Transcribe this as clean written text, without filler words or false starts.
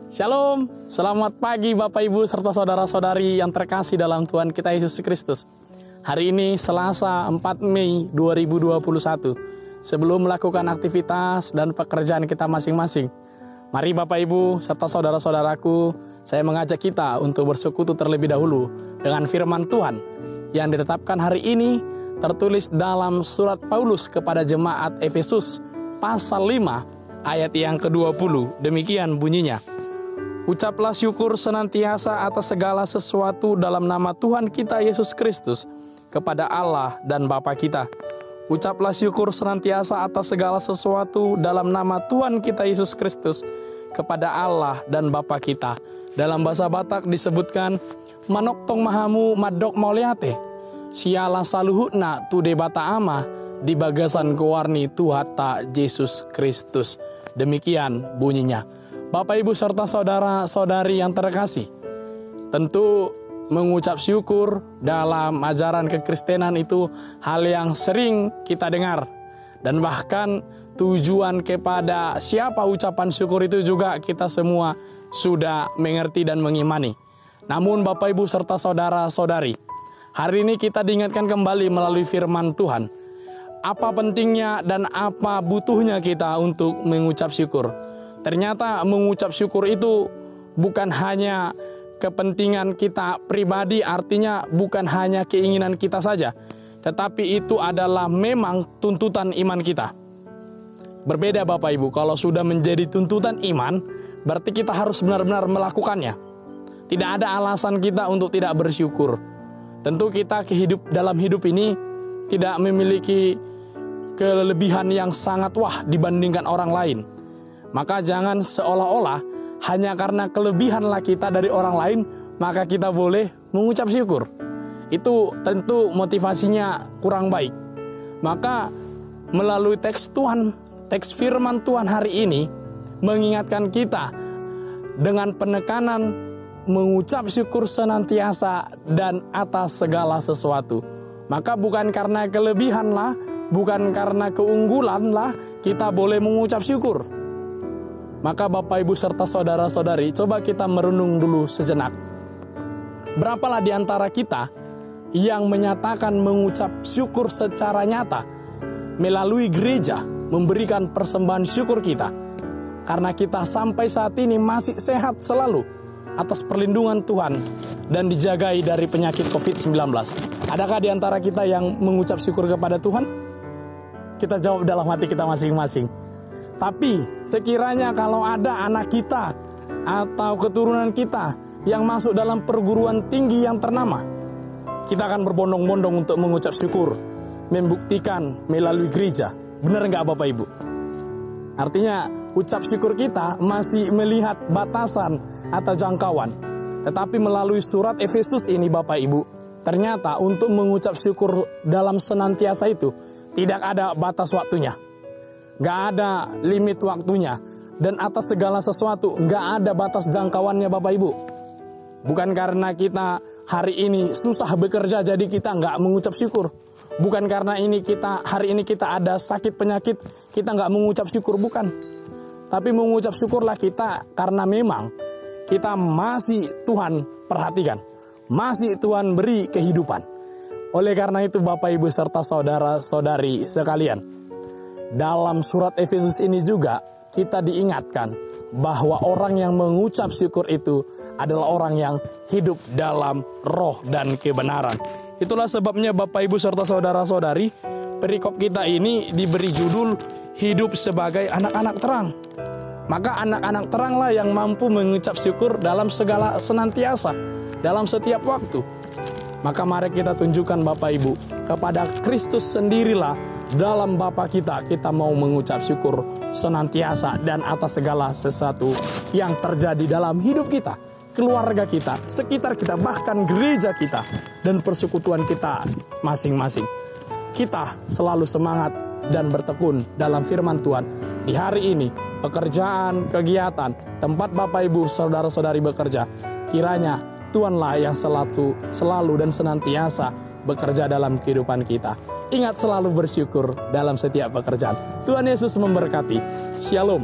Shalom, selamat pagi Bapak Ibu serta saudara-saudari yang terkasih dalam Tuhan kita Yesus Kristus. Hari ini Selasa 4 Mei 2021. Sebelum melakukan aktivitas dan pekerjaan kita masing-masing, mari Bapak Ibu serta saudara-saudaraku, saya mengajak kita untuk bersekutu terlebih dahulu dengan firman Tuhan yang ditetapkan hari ini tertulis dalam surat Paulus kepada jemaat Efesus pasal 5 ayat yang ke-20. Demikian bunyinya. Ucaplah syukur senantiasa atas segala sesuatu dalam nama Tuhan kita Yesus Kristus kepada Allah dan Bapa kita. Ucaplah syukur senantiasa atas segala sesuatu dalam nama Tuhan kita Yesus Kristus kepada Allah dan Bapa kita. Dalam bahasa Batak disebutkan manok tong mahamu madok mauliate. Siala saluhutna tu debata ama di bagasan kewarni Tuhata Yesus Kristus. Demikian bunyinya. Bapak Ibu serta saudara-saudari yang terkasih, tentu mengucap syukur dalam ajaran kekristenan itu hal yang sering kita dengar. Dan bahkan tujuan kepada siapa ucapan syukur itu juga kita semua sudah mengerti dan mengimani. Namun Bapak Ibu serta saudara-saudari, hari ini kita diingatkan kembali melalui firman Tuhan. Apa pentingnya dan apa butuhnya kita untuk mengucap syukur. Ternyata mengucap syukur itu bukan hanya kepentingan kita pribadi, artinya bukan hanya keinginan kita saja, tetapi itu adalah memang tuntutan iman kita. Berbeda Bapak Ibu, kalau sudah menjadi tuntutan iman, berarti kita harus benar-benar melakukannya. Tidak ada alasan kita untuk tidak bersyukur. Tentu kita dalam hidup ini tidak memiliki kelebihan yang sangat wah dibandingkan orang lain. Maka jangan seolah-olah hanya karena kelebihanlah kita dari orang lain, maka kita boleh mengucap syukur. Itu tentu motivasinya kurang baik. Maka melalui teks firman Tuhan hari ini mengingatkan kita dengan penekanan mengucap syukur senantiasa dan atas segala sesuatu. Maka bukan karena kelebihanlah, bukan karena keunggulanlah kita boleh mengucap syukur. Maka Bapak Ibu serta saudara-saudari, coba kita merenung dulu sejenak. Berapalah di antara kita yang menyatakan mengucap syukur secara nyata melalui gereja, memberikan persembahan syukur kita karena kita sampai saat ini masih sehat selalu atas perlindungan Tuhan dan dijagai dari penyakit COVID-19. Adakah di antara kita yang mengucap syukur kepada Tuhan? Kita jawab dalam hati kita masing-masing. Tapi sekiranya kalau ada anak kita atau keturunan kita yang masuk dalam perguruan tinggi yang ternama, kita akan berbondong-bondong untuk mengucap syukur, membuktikan melalui gereja. Benar nggak Bapak Ibu? Artinya ucap syukur kita masih melihat batasan atau jangkauan. Tetapi melalui surat Efesus ini Bapak Ibu, ternyata untuk mengucap syukur dalam senantiasa itu tidak ada batas waktunya. Gak ada limit waktunya. Dan atas segala sesuatu gak ada batas jangkauannya Bapak Ibu. Bukan karena kita hari ini susah bekerja jadi kita gak mengucap syukur. Bukan karena hari ini kita ada sakit penyakit kita gak mengucap syukur, bukan. Tapi mengucap syukurlah kita karena memang kita masih Tuhan perhatikan, masih Tuhan beri kehidupan. Oleh karena itu Bapak Ibu serta saudara-saudari sekalian, dalam surat Efesus ini juga kita diingatkan bahwa orang yang mengucap syukur itu adalah orang yang hidup dalam roh dan kebenaran. Itulah sebabnya Bapak Ibu serta saudara-saudari, perikop kita ini diberi judul hidup sebagai anak-anak terang. Maka anak-anak teranglah yang mampu mengucap syukur dalam segala senantiasa, dalam setiap waktu. Maka mari kita tunjukkan Bapak Ibu kepada Kristus sendirilah. Dalam Bapa kita mau mengucap syukur senantiasa dan atas segala sesuatu yang terjadi dalam hidup kita, keluarga kita, sekitar kita, bahkan gereja kita dan persekutuan kita masing-masing. Kita selalu semangat dan bertekun dalam firman Tuhan di hari ini, pekerjaan, kegiatan, tempat Bapak Ibu saudara-saudari bekerja. Kiranya Tuhanlah yang selalu dan senantiasa bekerja dalam kehidupan kita. Ingat selalu bersyukur dalam setiap pekerjaan. Tuhan Yesus memberkati. Shalom.